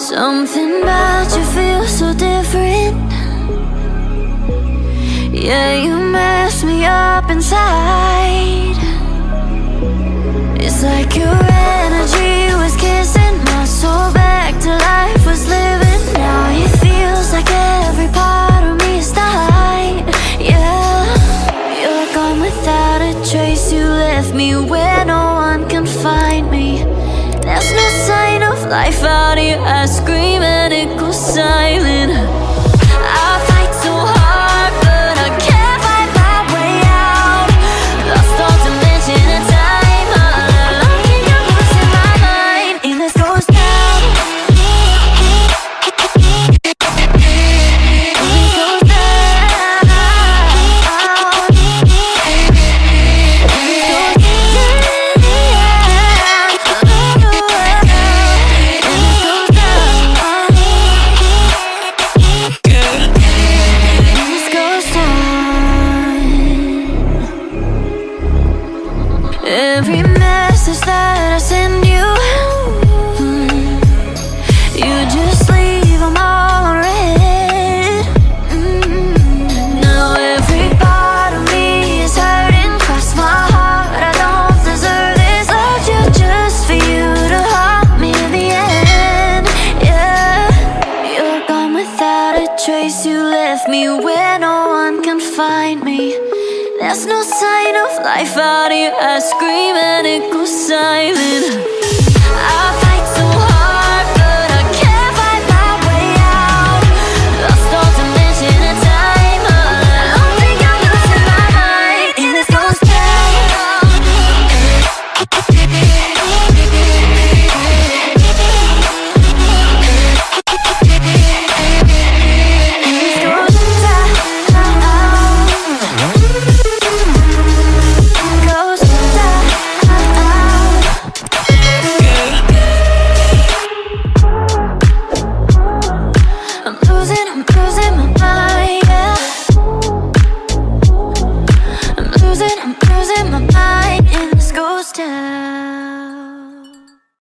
Something about you feels so different. Yeah, you mess me up inside. It's like your energy was kissing my soul back to life, was living. Now it feels like every part of me is died. Yeah, you're gone without a trace. You left me where no one can find me. There's no sign of life out here. I scream and it goes silent. I fight so hard, but I can't find my way out. Lost all dimension and time. Looking your voice in my mind, and this goes down. Every message that I send you, you just leave them all red. Now every part of me is hurting. Cross my heart, I don't deserve this. Loved you just for you to haunt me in the end. Yeah, you're gone without a trace. You left me where no one can find me. There's no sign of life out here. I scream and it goes silent.